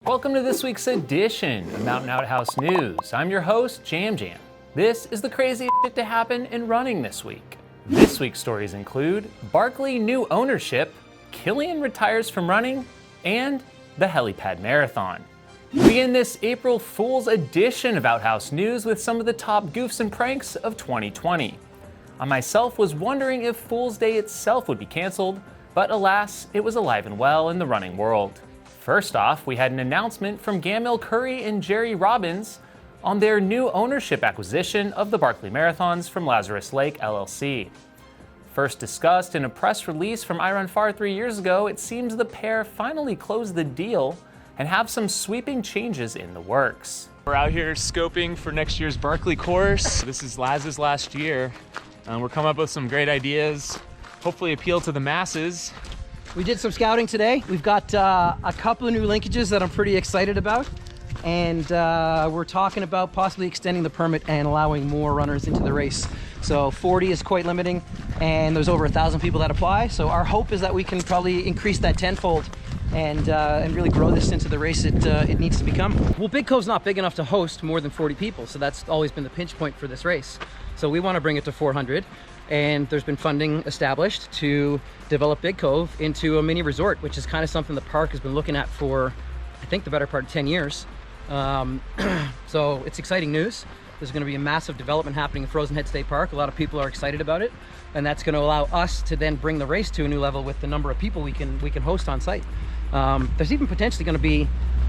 Welcome to this week's edition of Mountain Outhouse News. I'm your host, Jam Jam. This is the craziest shit to happen in running this week. This week's stories include Barkley New Ownership, Kilian retires from running, and the Helipad Marathon. We begin this April Fool's edition of Outhouse News with some of the top goofs and pranks of 2020. I myself was wondering if Fool's Day itself would be canceled, but alas, it was alive and well in the running world. First off, we had an announcement from Jamil Coury and Jerry Robbins on their new ownership acquisition of the Barkley Marathons from Lazarus Lake LLC. First discussed in a press release from iRunFar 3 years ago, it seems the pair finally closed the deal and have some sweeping changes in the works. We're out here scoping for next year's Barkley course. This is Laz's last year. We're coming up with some great ideas, hopefully appeal to the masses. We did some scouting today. We've got a couple of new linkages that I'm pretty excited about. And we're talking about possibly extending the permit and allowing more runners into the race. So 40 is quite limiting, and there's over 1,000 people that apply. So our hope is that we can probably increase that tenfold and really grow this into the race it needs to become. Well, Big Cove's not big enough to host more than 40 people, so that's always been the pinch point for this race. So we want to bring it to 400. And there's been funding established to develop Big Cove into a mini resort, which is kind of something the park has been looking at for, I think, the better part of 10 years. So it's exciting news. There's going to be a massive development happening in Frozen Head State Park. A lot of people are excited about it, and that's going to allow us to then bring the race to a new level with the number of people we can host on site. There's even potentially going to be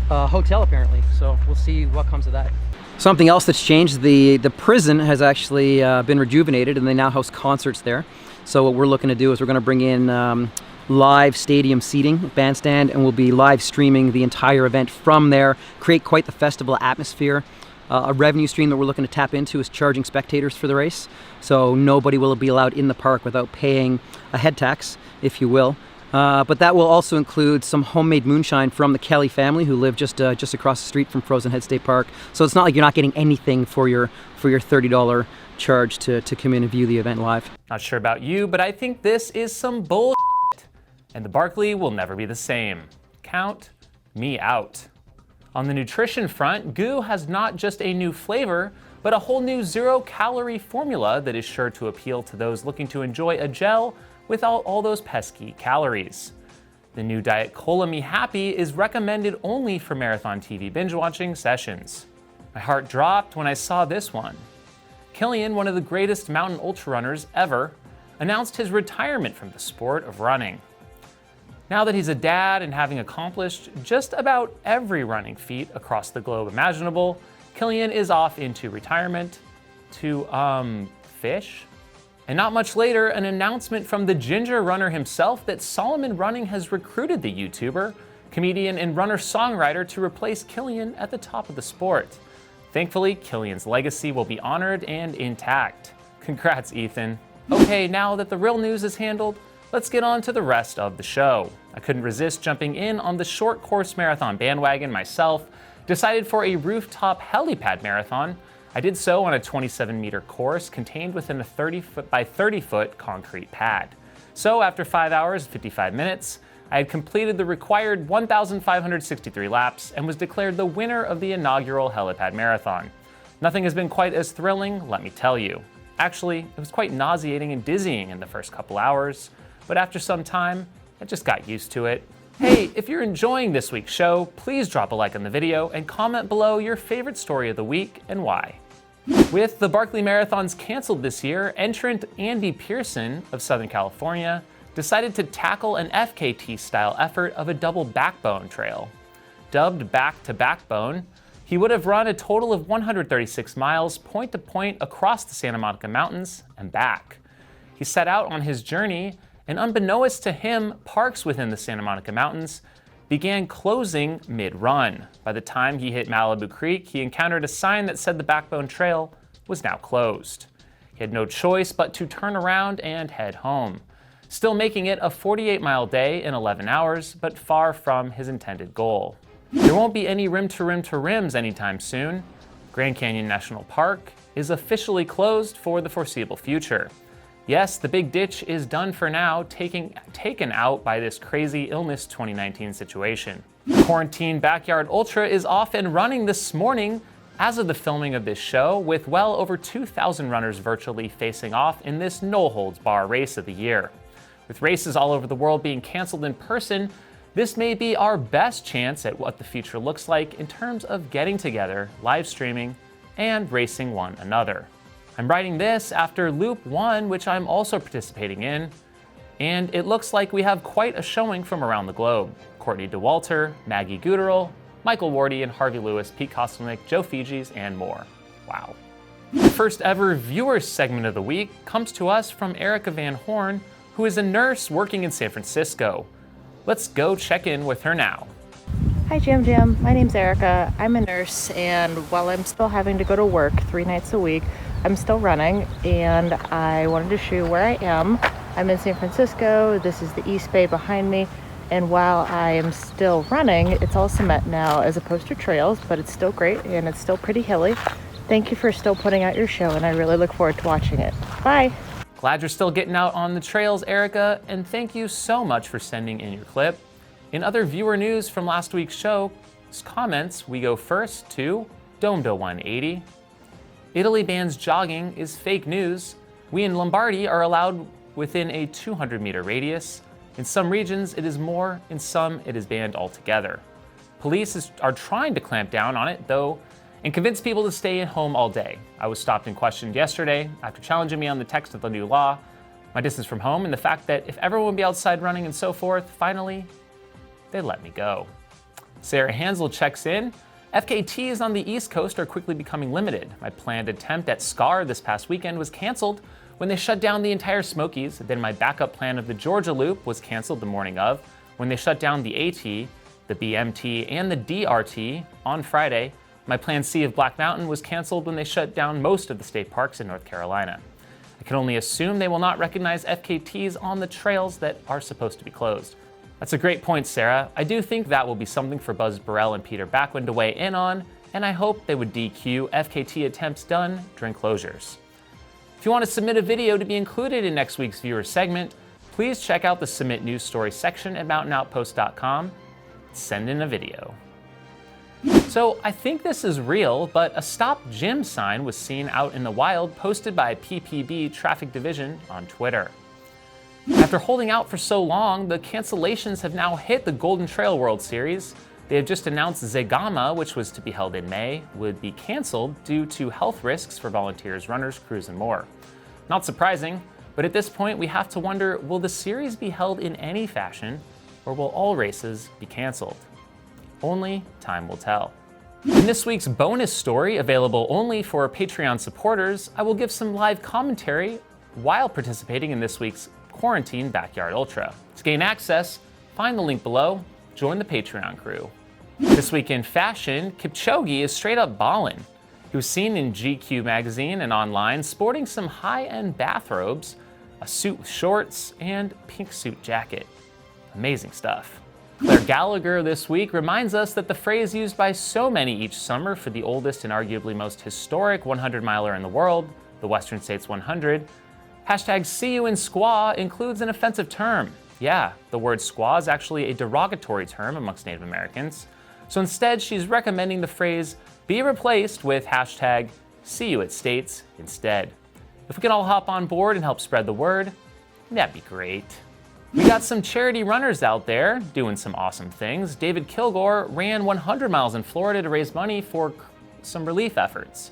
a hotel apparently, so we'll see what comes of that. Something else that's changed, the prison has actually been rejuvenated, and they now host concerts there. So what we're looking to do is we're going to bring in live stadium seating, bandstand, and we'll be live streaming the entire event from there, create quite the festival atmosphere. A revenue stream that we're looking to tap into is charging spectators for the race. So nobody will be allowed in the park without paying a head tax, if you will. But that will also include some homemade moonshine from the Kelly family, who live just across the street from Frozen Head State Park. So it's not like you're not getting anything for your $30 charge to come in and view the event live. Not sure about you, but I think this is some bullshit, and the Barkley will never be the same. Count me out. On the nutrition front, Goo has not just a new flavor, but a whole new zero-calorie formula that is sure to appeal to those looking to enjoy a gel without all those pesky calories. The new Diet Cola Me Happy is recommended only for marathon TV binge-watching sessions. My heart dropped when I saw this one. Kilian, one of the greatest mountain ultra runners ever, announced his retirement from the sport of running. Now that he's a dad and having accomplished just about every running feat across the globe imaginable, Kilian is off into retirement to, fish? And not much later, an announcement from the ginger runner himself that Solomon Running has recruited the YouTuber, comedian, and runner-songwriter to replace Kilian at the top of the sport. Thankfully, Kilian's legacy will be honored and intact. Congrats, Ethan. Okay, now that the real news is handled, let's get on to the rest of the show. I couldn't resist jumping in on the short course marathon bandwagon myself, decided for a rooftop helipad marathon. I did so on a 27-meter course contained within a 30-foot by 30-foot concrete pad. So after 5 hours, 55 minutes, I had completed the required 1,563 laps and was declared the winner of the inaugural Helipad Marathon. Nothing has been quite as thrilling, let me tell you. Actually, it was quite nauseating and dizzying in the first couple hours, but after some time, I just got used to it. Hey, if you're enjoying this week's show, please drop a like on the video and comment below your favorite story of the week and why. With the Barkley Marathons canceled this year, entrant Andy Pearson of Southern California decided to tackle an FKT-style effort of a double backbone trail. Dubbed Back to Backbone, he would have run a total of 136 miles point to point across the Santa Monica Mountains and back. He set out on his journey, and unbeknownst to him, parks within the Santa Monica Mountains began closing mid-run. By the time he hit Malibu Creek, he encountered a sign that said the Backbone Trail was now closed. He had no choice but to turn around and head home, still making it a 48-mile day in 11 hours, but far from his intended goal. There won't be any rim-to-rim-to-rims anytime soon. Grand Canyon National Park is officially closed for the foreseeable future. Yes, the big ditch is done for now, taken out by this crazy illness 2019 situation. Quarantine Backyard Ultra is off and running this morning as of the filming of this show, with well over 2,000 runners virtually facing off in this no-holds-bar race of the year. With races all over the world being canceled in person, this may be our best chance at what the future looks like in terms of getting together, live streaming, and racing one another. I'm writing this after Loop 1, which I'm also participating in, and it looks like we have quite a showing from around the globe. Courtney DeWalter, Maggie Guterl, Michael Wardy and Harvey Lewis, Pete Kostelnick, Joe Fijis, and more. Wow. The first ever viewers segment of the week comes to us from Erica Van Horn, who is a nurse working in San Francisco. Let's go check in with her now. Hi Jim. My name's Erica. I'm a nurse, and while I'm still having to go to work 3 nights a week, I'm still running, and I wanted to show you where I am. I'm in San Francisco. This is the East Bay behind me. And while I am still running, it's all cement now as opposed to trails, but it's still great and it's still pretty hilly. Thank you for still putting out your show, and I really look forward to watching it. Bye. Glad you're still getting out on the trails, Erica, and thank you so much for sending in your clip. In other viewer news from last week's show comments, we go first to Domdo180. Italy bans jogging is fake news. We in Lombardy are allowed within a 200-meter radius. In some regions, it is more. In some, it is banned altogether. Police are trying to clamp down on it, though, and convince people to stay at home all day. I was stopped and questioned yesterday after challenging me on the text of the new law, my distance from home, and the fact that if everyone would be outside running and so forth, finally, they let me go. Sarah Hansel checks in. FKTs on the East Coast are quickly becoming limited. My planned attempt at SCAR this past weekend was canceled when they shut down the entire Smokies. Then my backup plan of the Georgia Loop was canceled the morning of when they shut down the AT, the BMT, and the DRT on Friday. My plan C of Black Mountain was canceled when they shut down most of the state parks in North Carolina. I can only assume they will not recognize FKTs on the trails that are supposed to be closed. That's a great point, Sarah. I do think that will be something for Buzz Burrell and Peter Backwin to weigh in on, and I hope they would DQ FKT attempts done during closures. If you want to submit a video to be included in next week's viewer segment, please check out the Submit News Story section at mountainoutpost.com. Send in a video. So I think this is real, but a Stop Gym sign was seen out in the wild, posted by PPB Traffic Division on Twitter. After holding out for so long, the cancellations have now hit the Golden Trail World Series. They have just announced Zegama, which was to be held in May, would be canceled due to health risks for volunteers, runners, crews, and more. Not surprising, but at this point we have to wonder, will the series be held in any fashion, or will all races be canceled? Only time will tell. In this week's bonus story, available only for Patreon supporters, I will give some live commentary while participating in this week's Quarantine Backyard Ultra. To gain access, find the link below, join the Patreon crew. This week in fashion, Kipchoge is straight up ballin'. He was seen in GQ magazine and online sporting some high-end bathrobes, a suit with shorts, and pink suit jacket. Amazing stuff. Claire Gallagher this week reminds us that the phrase used by so many each summer for the oldest and arguably most historic 100-miler in the world, the Western States 100, hashtag see you in squaw, includes an offensive term. Yeah, the word squaw is actually a derogatory term amongst Native Americans. So instead, she's recommending the phrase be replaced with hashtag see you at States instead. If we can all hop on board and help spread the word, that'd be great. We got some charity runners out there doing some awesome things. David Kilgore ran 100 miles in Florida to raise money for some relief efforts.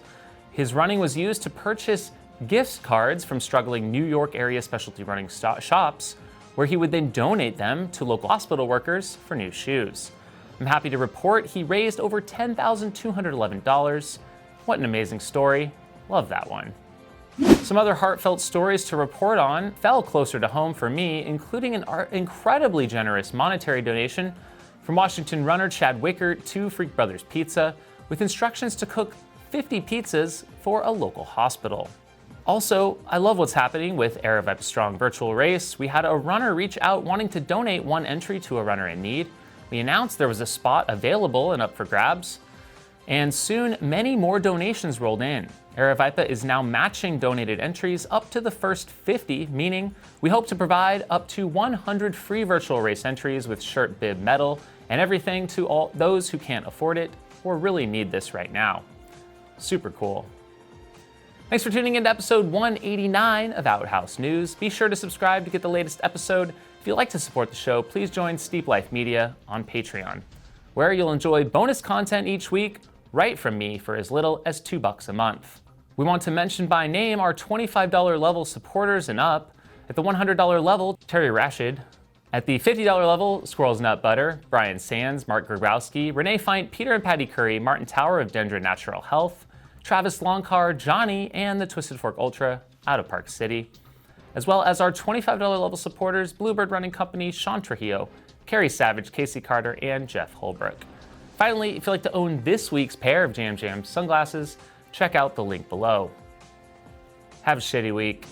His running was used to purchase gift cards from struggling New York area specialty running shops, where he would then donate them to local hospital workers for new shoes. I'm happy to report he raised over $10,211. What an amazing story. Love that one. Some other heartfelt stories to report on fell closer to home for me, including an incredibly generous monetary donation from Washington runner Chad Wickert to Freak Brothers Pizza, with instructions to cook 50 pizzas for a local hospital. Also, I love what's happening with Aravaipa Strong virtual race. We had a runner reach out wanting to donate one entry to a runner in need. We announced there was a spot available and up for grabs. And soon, many more donations rolled in. Aravaipa is now matching donated entries up to the first 50, meaning we hope to provide up to 100 free virtual race entries with shirt, bib, medal, and everything to all those who can't afford it or really need this right now. Super cool. Thanks for tuning in to episode 189 of Outhouse News. Be sure to subscribe to get the latest episode. If you'd like to support the show, please join Steep Life Media on Patreon, where you'll enjoy bonus content each week right from me for as little as $2 a month. We want to mention by name our $25 level supporters and up. At the $100 level, Terry Rashid. At the $50 level, Squirrels Nut Butter, Brian Sands, Mark Grabowski, Renee Feint, Peter and Patty Curry, Martin Tower of Dendra Natural Health, Travis Longcar, Johnny, and the Twisted Fork Ultra out of Park City, as well as our $25 level supporters, Bluebird Running Company, Sean Trujillo, Carrie Savage, Casey Carter, and Jeff Holbrook. Finally, if you'd like to own this week's pair of Jam Jam sunglasses, check out the link below. Have a shitty week.